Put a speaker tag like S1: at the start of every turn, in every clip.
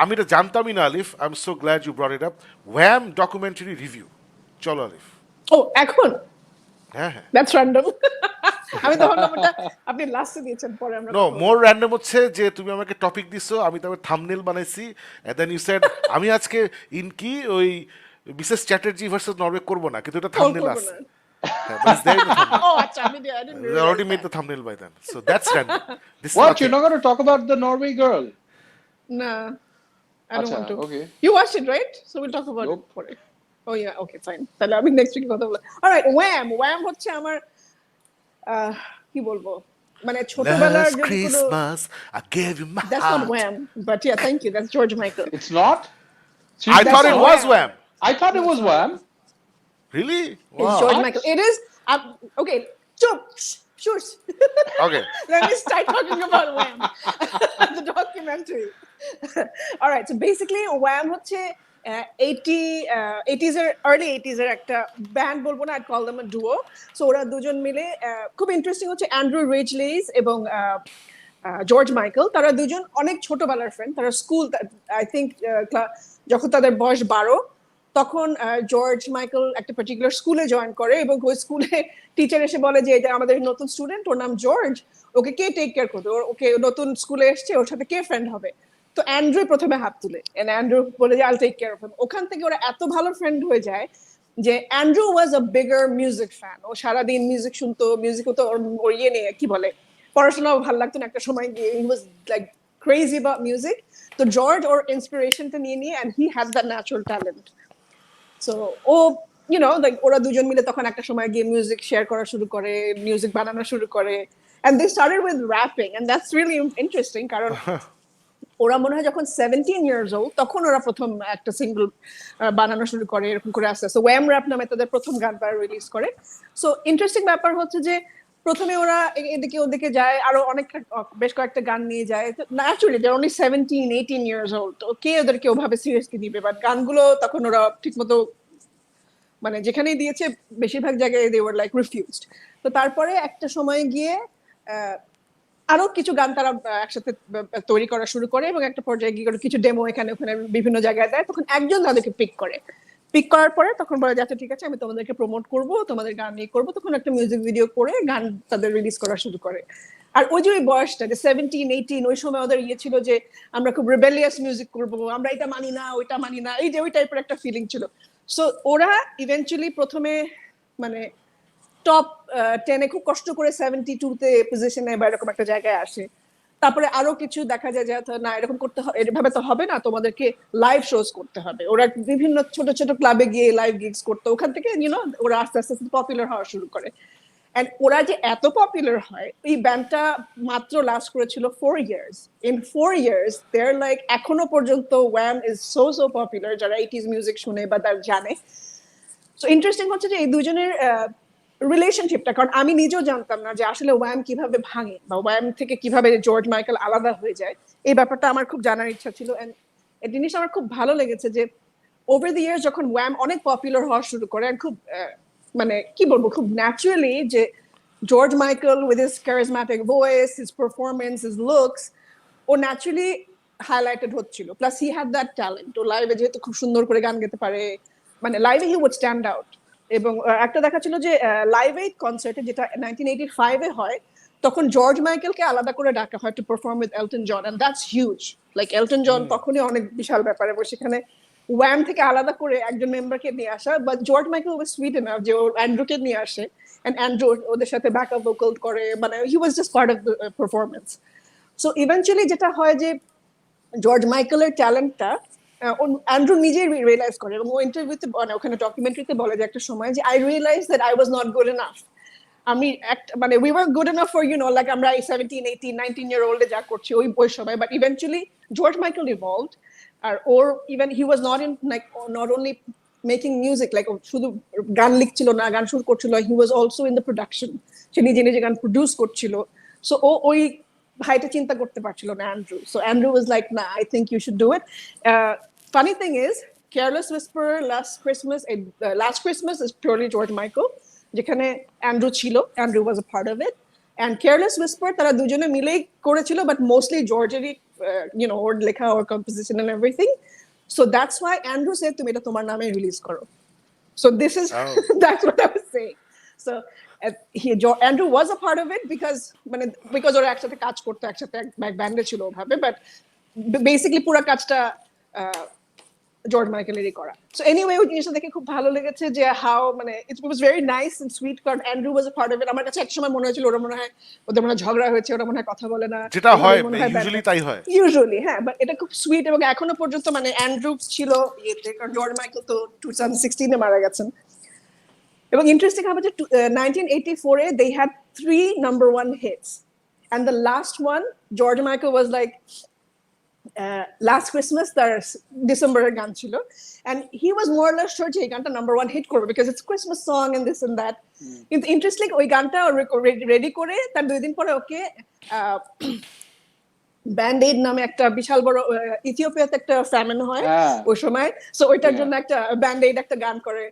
S1: আমি এটা জানতামই না Alif, I am so glad you brought it up. Wham documentary review, চলো আলিফ।
S2: ও এখন
S1: হ্যাঁ হ্যাঁ,
S2: দ্যাটস র্যান্ডম। আমি তখন নাম্বারটা আপনি লাস্টে দিয়েছেন, পরে আমরা
S1: নো
S2: কথা
S1: মোর
S2: বলবো।
S1: র্যান্ডম হচ্ছে যে তুমি আমাকে টপিক দিছো, আমি তারপর থাম্বনেল বানাইছি, এন্ড দেন ইউ সেড আমি আজকে কি ওই মিসেস চ্যাটার্জি ভার্সেস নরওয়ে করবো না, কিন্তু এটা
S2: ও
S1: থাম্বনেল
S2: করবো
S1: আছে।
S2: না।
S1: হ্যাঁ, but it's there in the thumbnail.
S2: ও আচ্ছা, I didn't
S1: They
S2: realize
S1: already made
S2: that.
S1: the thumbnail by then. So that's random. This is
S3: What? You're
S1: nothing.
S3: not going to talk about the Norway girl?
S2: Nah, I don't
S3: Acha,
S2: want to.
S3: okay.
S2: You watched it, right? So we'll talk about
S3: Nope.
S2: it for it. Oh yeah, okay, fine. তাহলে আমি next week কথা বলবো। Alright, warm হচ্ছে আমার কি বলবো, মানে ছোটবেলার
S1: Last
S2: যদি কোনো,
S1: Christmas, I gave you my
S2: that's not
S1: heart.
S2: Wham, but yeah, thank you, that's George Michael.
S3: It's not?
S1: I thought it
S2: That's
S1: was
S2: not
S1: Wham.
S3: I thought it was Wham.
S1: Really?
S2: It's
S1: Wow.
S2: George
S3: What?
S2: Michael. It is. Okay. Chup. Shush.
S1: Okay.
S2: Let me start talking about Wham, the documentary. All right. So basically, Wham হচ্ছে 80s এর early 80s এর একটা band বলবো না, I'd call them a duo. So ওরা দুজন মিলে খুব ইন্টারেস্টিং হচ্ছে অ্যান্ড্রু রিজলিস এবং জর্জ মাইকেল, তারা দুজন অনেক ছোটবেলার ফ্রেন্ড। তারা স্কুল, আই থিঙ্ক যখন তাদের বয়স 12 তখন জর্জ মাইকেল একটা পার্টিকুলার স্কুলে জয়েন করে, এবং ওই স্কুলে টিচার এসে বলে যে এটা আমাদের নতুন স্টুডেন্ট, ওর নাম জর্জ, ওকে কে টেক কেয়ার করবে, ওকে নতুন স্কুলে এসছে, ওর সাথে কে ফ্রেন্ড হবে। তো অ্যান্ড্রু প্রথমে হাত তুলে, অ্যান্ড্রু বলে যে I'll take care of him. ওখান থেকে ওরা এত ভালো ফ্রেন্ড হয়ে যায় যে Andrew was a bigger music fan. ও সারাদিন মিউজিক শুনতো, মিউজিক হতো ওর ইয়ে নিয়ে, কি বলে, পড়াশোনাও ভালো লাগতো না একটা সময় গিয়ে, he was like crazy about music. তো জর্জ ওর ইন্সপিরেশনটা নিয়ে and he had that natural talent. So ও লাইক ওরা দুজন মিলে তখন একটা সময় গিয়ে মিউজিক শেয়ার করা শুরু করে, মিউজিক বানানো শুরু করে, and they started with rapping, and that's really interesting কারণ ওরা মনে হয় যখন 17 years old তখন ওরা প্রথম একটা সিঙ্গল বানানো শুরু করে, এরকম করে আস্তে আস্তে ওয়াম র্যাপ নামে তাদের প্রথম গান তারা রিলিজ করে। সো ইন্টারেস্টিং ব্যাপার হচ্ছে যে প্রথমে ওরা এদিকে ওদিকে যায়, আরো অনেক বেশ কয়েকটা গান নিয়ে যায়। Naturally they only 17-18 years old, তো কে ওদেরকে ওভাবে সিরিয়াসলি নিবে, বাট গানগুলো তখন ওরা ঠিকমতো মানে যেখানেই দিয়েছে বেশিরভাগ জায়গায় দে ওয়ার লাইক রিফিউজড। তো তারপরে একটা সময় গিয়ে আরো কিছু গান তারা একসাথে তৈরি করা শুরু করে, এবং একটা পর্যায়ে গিয়ে কিছু ডেমো এখানে ওখানে বিভিন্ন জায়গায় দেয়। তখন একজন তাদেরকে পিক করার পরে তখন বলে যাচ্ছে ঠিক আছে, আমি তোমাদেরকে প্রমোট করব, তোমাদের গান নিয়ে করবো। তখন একটা মিউজিক ভিডিও করে গান তাদের রিলিজ করা শুরু করে। আর ওই যে ওই বয়সটা যে 17-18, ওই সময় ওদের ইয়ে ছিল যে আমরা খুব রিবেলিয়াস মিউজিক করবো, আমরা এটা মানি না, ওইটা মানি না, এই যে ওই টাইপের একটা ফিলিং ছিল। সো ওরা ইভেন্চুয়ালি প্রথমে মানে টপ 10-এ খুব কষ্ট করে 72-তে পজিশনে বা এরকম একটা জায়গায় আসে। তারপরে আরো কিছু দেখা যায় যে না, এরকম করতে হবে, এভাবে তো হবে না, তোমাদেরকে লাইভ শোজ করতে হবে। ওরা বিভিন্ন ছোট ছোট ক্লাবে গিয়ে লাইভ গিগস করতো, ওখান থেকে ওরা আস্তে আস্তে পপুলার হওয়া শুরু করে। এন্ড ওরা যে এত পপুলার হয়, এই ব্যান্ডটা মাত্র লাস্ট করেছিল 4 years। In 4 years there like এখনো পর্যন্ত ওয়াম ইজ সো পপুলার, যারা 80s মিউজিক শুনে বা তার জানে। সো ইন্টারেস্টিং হচ্ছে যে এই দুজনের রিলেশনশিপটা, কারণ আমি নিজেও জানতাম না যে আসলে ওয়াম কিভাবে ভাঙে বা ওয়াম থেকে কিভাবে জর্জ মাইকেল আলাদা হয়ে যায়। এই ব্যাপারটা আমার খুব জানার ইচ্ছা ছিল, এন্ড এই জিনিসটা আমার খুব ভালো লেগেছে যে ওভার দ্য ইয়ার্স যখন ওয়াম অনেক পপুলার হওয়া শুরু করে, খুব মানে কি বলবো, খুব ন্যাচারালি যে George Michael with his charismatic voice, his performance, his looks, ও ন্যাচারালি হাইলাইটেড হচ্ছিল। Plus he had that talent. ও লাইভে যেহেতু খুব সুন্দর করে গান গেতে পারে, মানে লাইভে হি উড স্ট্যান্ড আউট। এবং একটা দেখা ছিল যে লাইভ এইড কনসার্টে, যেটা 1985-এ হয়, তখন জর্জ মাইকেলকে আলাদা করে ডাকা হয় to perform with Elton John, and that's huge. Like Elton John তখনই অনেক বিশাল ব্যাপার, এবং সেখানে ওয়াম থেকে আলাদা করে একজন মেম্বারকে নিয়ে আসা, but George Michael was sweet enough যে ও অ্যান্ড্রুকে নিয়ে আসে, এন্ড অ্যান্ড্রু ওদের সাথে ব্যাকআপ ভোকাল করে, মানে he was just part of the performance. So eventually যেটা হয় যে জর্জ মাইকেলের ট্যালেন্টটা অ্যান্ড্রু নিজেই রিয়েলাইজ করে, এবং ও ইন্টারভিউতে মানে ওখানে ডকুমেন্টারিতে বলে যে একটা সময় যে I realise that I was not good enough. আমি মানে we were good enough for like আমরা এই 17-18-19 year old যা করছি ওই সময়, but eventually George Michael evolved. আর ওর even he was not in like not only making music, like শুধু গান লিখছিল না, গান শুরু করছিল, he was also in the production, সে নিজে নিজে গান প্রডিউস করছিল। সো ও ওই ভাইটা চিন্তা করতে পারছিল না Andrew. So Andrew was like না, I think you should do it. Funny thing is Careless Whisper, Last Christmas is purely George Michael, যেখানে অ্যান্ড্রু ছিল, Andrew was a part of it. and Careless Whisper তারা দুজনে মিলেই করেছিল, but mostly জর্জেরই ওর লেখা, ওর composition and everything. So that's why Andrew said তুমি এটা তোমার নামে রিলিজ করো. So this is
S1: Oh.
S2: that's what I was saying. So Andrew was a part of it because ওরা একসাথে কাজ করতো, একসাথে এক ব্যান্ডে ছিল ওভাবে, but basically পুরো কাজটা জর্জ মাইকেলেরই করা. সো এনিওয়ে ওই জিনিসটা দেখে খুব ভালো লেগেছে যে how it was very nice and sweet, কারণ Andrew was a part of it. আমার কাছে একসময় মনে হয়েছিল ওদের মনে হয় ঝগড়া হয়েছে, ওরা মনে হয় কথা বলে না,
S1: যেটা হয় ইউজুয়ালি তাই হয়
S2: ইউজুয়ালি, হ্যাঁ, বাট এটা খুব সুইট. এবং এখনো পর্যন্ত অ্যান্ড্রু ছিল ইয়েতে, কারণ জর্জ মাইকেল তো 2016 এ মারা গেছেন. এবং ইন্টারেস্টিং হবে যে 1984 এ they had 3 number 1 hits, and the last one George Michael was like Last Christmas তার ডিসেম্বরের গান ছিল, and he was more or less sure যে এই গানটা নাম্বার 1 হিট করবে because it's Christmas song and this and that. কিন্তু interesting ওই গানটা রেডি করে তার 2 দিন পরে ওকে ব্যান্ড এইড নামে একটা বিশাল বড় ইথিওপিয়াতে একটা ফ্যামিন হয় ওই সময়, সো ওইটার জন্য একটা ব্যান্ড এইড একটা গান করে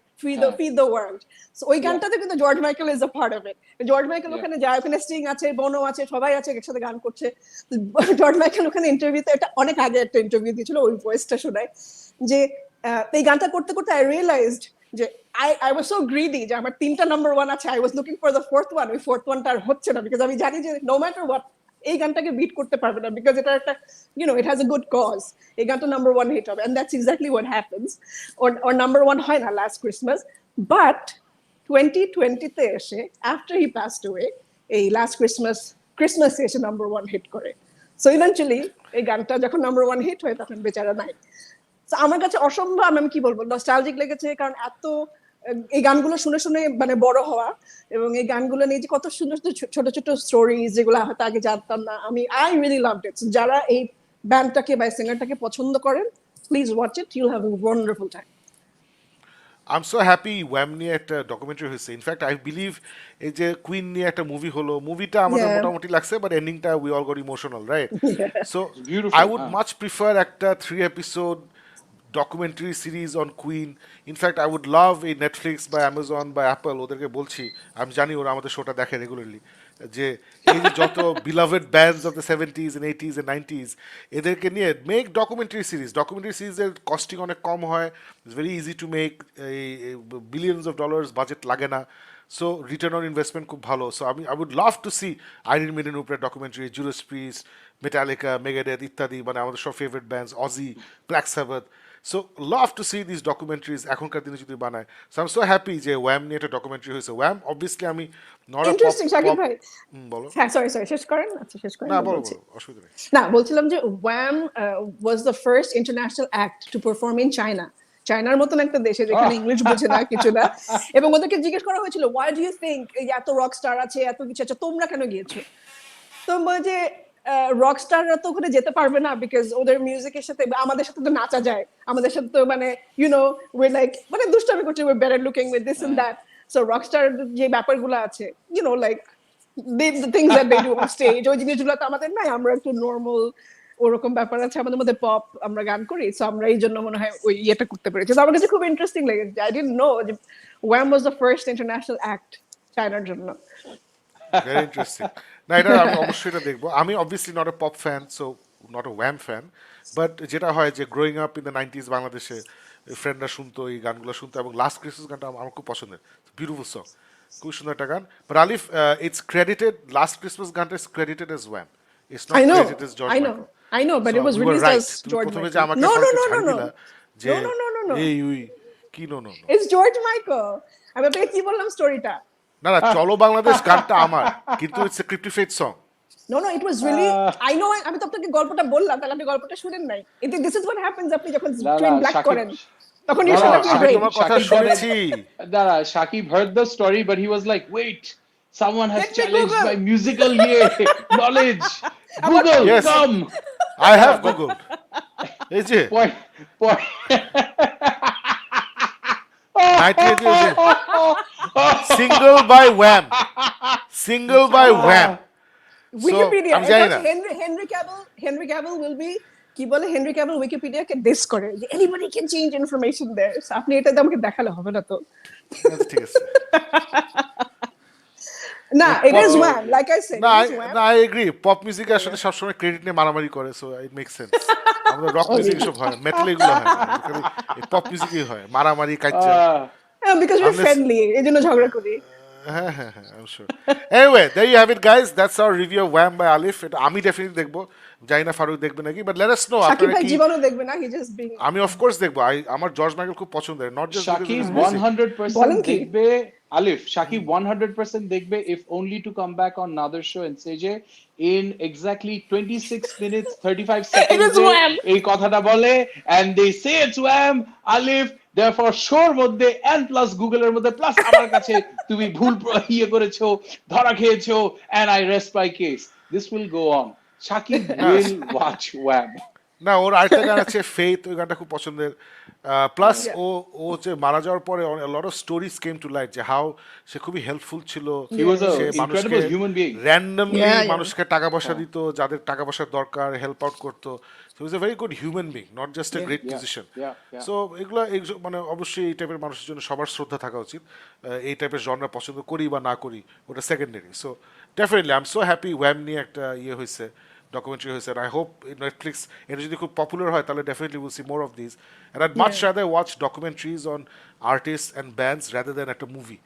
S2: ফিড দ্য ওয়ার্ল্ড. সো ওই গানটাতে কিন্তু George Michael is a part of it. George Michael ওখানে যায়, ওখানে স্টিং আছে, বোনো আছে, সবাই আছে, একসাথে গান করছে. জর্জ মাইকেল ওখানে ইন্টারভিউতে, এটা অনেক আগে একটা ইন্টারভিউ দিয়েছিল, ওই ভয়েসটা শোনায় যে এই গানটা করতে করতে আই রিয়েলাইজড যে I was so greedy যে আমার 3টা নাম্বার 1 আছে, I was looking for the 4th one. ওই 4th ওয়ানটা আর হচ্ছে না বিকজ আমি জানি যে no matter what এই গানটাকে বিট করতে পারবে না বিকজ এটা একটা it has a good cause. এই গানটা নাম্বার 1 হিট হবে, and that's exactly what happens. or number 1 হয় না Last Christmas, but 2020 তে এসে after he passed away এই Last Christmas এসে নাম্বার 1 হিট করে. So eventually এই গানটা যখন নাম্বার 1 হিট হয় তখন বেচারা নাই. So আমার কাছে অসম্ভব, আমি কি বলবো, নস্টালজিক লেগেছে, কারণ এত এই গানগুলো শুনে শুনে বড় হওয়া, এবং এই গানগুলো নিয়ে যে কত সুন্দর ছোট ছোট স্টোরিজ যেগুলো হয়তো আগে জানতাম না আমি. I really loved it. যারা এই ব্যান্ডটাকে বা সিঙ্গারটাকে পছন্দ করেন, please watch it, you'll have a wonderful time.
S1: I am so happy Wham নিয়ে একটা ডকুমেন্টারি হয়েছে. ইনফ্যাক্ট আই বিলিভ এই যে কুইন নিয়ে একটা মুভি হলো, মুভিটা আমাদের মোটামুটি লাগছে, বাট এন্ডিংটা we all got emotional, right? So I would much prefer একটা 3 episode documentary series on Queen. In fact, I would love a Netflix by Amazon by Apple, ওদেরকে বলছি, আমি জানি ওরা আমাদের শোটা দেখে রেগুলারলি, যে এই যে যত beloved bands of the 70s and 80s and 90s এদেরকে নিয়ে মেক ডকুমেন্টারি সিরিজের কস্টিং অনেক কম হয়, it's very easy to make, billions of dollars budget লাগে না, সো রিটার্ন অন ইনভেস্টমেন্ট খুব ভালো. So I would love to see Iron মেডেনের উপরে documentary, Judas Priest, Metallica, Megadeth ইত্যাদি, আমাদের সব favourite bands, Ozzy, Black Sabbath. So love to see these documentaries এখনকার দিনে যদি বানায়. So I'm so happy যে ওয়াম নিয়ে একটা ডকুমেন্টারি হয়েছে. ওয়াম obviously আমি not a
S2: ইন্টারেস্টিং শাকিব ভাই.
S1: বলো.
S2: হ্যাঁ, সরি শেষ করেন. আচ্ছা, শেষ করেন.
S1: না বলো, অসুবিধা নেই.
S2: না, বলছিলাম যে warm was the first international act to perform in China. চায়নার মতন একটা দেশে যেখানে ইংলিশ বোঝে না, কিছু না, এবং ওদেরকে জিজ্ঞেস করা হয়েছিল why do you think এত রক স্টার আছে, এত কিছু আছে, তোমরা কেন গিয়েছো? তো বলে রক স্টাররা তো ওখানে যেতে পারবে না বিকজ ওদের মিউজিকের সাথে আমাদের সাথে তো নাচা যায়, আমাদের সাথে তো উই লাইক দুষ্টামি করছে, we better looking with this and that. So rock star যে ব্যাপারগুলো আছে like the things that they do on stage, ওই জিনিসগুলো তো আমাদের নাই, আমরা একটু নর্মাল ওরকম ব্যাপার আছে আমাদের মধ্যে, পপ আমরা গান করি, সো আমরা এই জন্য মনে হয় ওই ইয়েটা করতে পেরেছি. তো আমার কাছে খুব ইন্টারেস্টিং লেগেছে. আই ডিডন্ট নো যে warm was the first international act চায়নার জন্য.
S1: Very interesting. না, এটা আমি অবশ্যই এটা দেখবো. আমি obviously not a pop fan, so not a warm fan, but যেটা হয় যে growing up in the 90s বাংলাদেশে ফ্রেন্ডরা শুনতো, এই গানগুলো শুনতো, এবং লাস্ট ক্রিসমাস গানটা আমার খুব পছন্দের, বিউটিফুল সং, খুব সুন্দর একটা গান. But Alif, it's credited, last Christmas গানটা is credited as Wham, it's not credited as George Michael.
S2: I know, but it was released as George
S1: প্রথমে
S2: Michael.
S1: যে আমাকে
S2: No.
S1: যে এই উই কি নো.
S2: It's George Michael. আমি আপনাকে কি বললাম স্টোরিটা?
S1: না, চলো বাংলাদেশ গানটা আমার, কিন্তু it's a cryptified song.
S2: No, it was really, I know, আমি তো আপনাকে গল্পটা বললাম, তাহলে আপনি গল্পটা শুনেন নাই. This is what happens আপনি যখন ট্রেন ব্ল্যাক করেন, তখন you should have
S1: আমি তোমার কথা শুনেছি.
S3: Shakib heard the story, but he was like, wait, someone has
S2: Let me
S3: challenged
S2: Google.
S3: my musical knowledge. Google,
S1: Yes.
S3: come.
S1: I have Googled. এই যে
S3: Point.
S1: 98 single by Wham.
S2: Wikipedia.
S1: আমি জানি না.
S2: Henry Cavill will be কি বলে, Henry Cavill উইকিপিডিয়াকে dish করে যে anybody can change information দেয়ার. আপনি এটা আমাকে দেখালে হবে না তো.
S1: ঠিক আছে.
S2: না,
S1: এই
S2: it
S1: pop
S2: is
S3: Oh,
S2: Wham.
S3: okay.
S2: Like I said,
S1: না
S2: it
S1: আই
S2: is Wham.
S1: না আই এগ্রি পপ মিউজিকে আসলে সবসময় ক্রেডিট নিয়ে মারামারি করে সো ইট মেক সেন্স আমাদের রক মিউজিক এসব হয় মেটাল এগুলো হয় না খালি এই পপ মিউজিকই হয় মারামারি কাজ্জা
S3: Uh,
S2: Because we're
S1: unless
S2: friendly, এই জন্য ঝগড়া করি।
S1: হ্যাঁ হ্যাঁ হ্যাঁ I'm sure. Anyway, there you have it guys. That's our review of Wham by Alif. এটা আমি ডেফিনেটলি দেখবো জানি না ফারুক দেখবে নাকি but let us know
S2: Sakib
S1: আপনারা
S2: ভাই
S1: কি
S2: জীবনও দেখবে না, he just being
S1: আমি অফ কোর্স দেখবো আমার জর্জ মাইকেল খুব পছন্দের not just because of
S3: Shakib
S1: his music
S3: 100%
S2: বলেন কি?
S3: দেখবে Alif Shakib 100% দেখবে if only to come back on another show and say যে in exactly 26 minutes 35
S2: It
S3: seconds
S2: is
S3: A
S2: Wham.
S3: এই কথাটা বলে and they say it's Wham Alif therefore show মধ্যে and plus Google এর মধ্যে plus আমার কাছে তুমি ভুল ইয়ে করেছো ধরা খেয়েছো and I rest my case this will go on Shakib
S1: না
S3: will watch Wham
S1: না ওর আরেকটা গান আছে ফেথ ওই গানটা খুব পছন্দের প্লাস
S2: Yeah.
S1: ও যে মারা যাওয়ার পরে lot of stories came to light যে হাউ সে খুবই হেল্পফুল ছিল
S3: he was a
S1: সে মানুষকে
S3: incredible human being
S1: randomly
S2: Yeah, yeah.
S1: মানুষকে টাকা পয়সা দিত যাদের টাকা পয়সার দরকার হেল্প আউট করতো so is a very good human being not just a great
S3: yeah
S1: musician
S3: yeah yeah
S1: so মানে অবশ্যই এই টাইপের মানুষের জন্য সবার শ্রদ্ধা থাকা উচিত এই টাইপের জনরা পছন্দ করি বা না করি ওটা secondary so definitely I am so happy Wham নিয়ে একটা ইয়ে হয়েছে documentary হয়েছে and I hope Netflix এটা যদি খুব পপুলার হয় তাহলে definitely we'll see more of these and I'd much
S2: Yeah.
S1: rather watch documentaries on artists and bands rather than একটা movie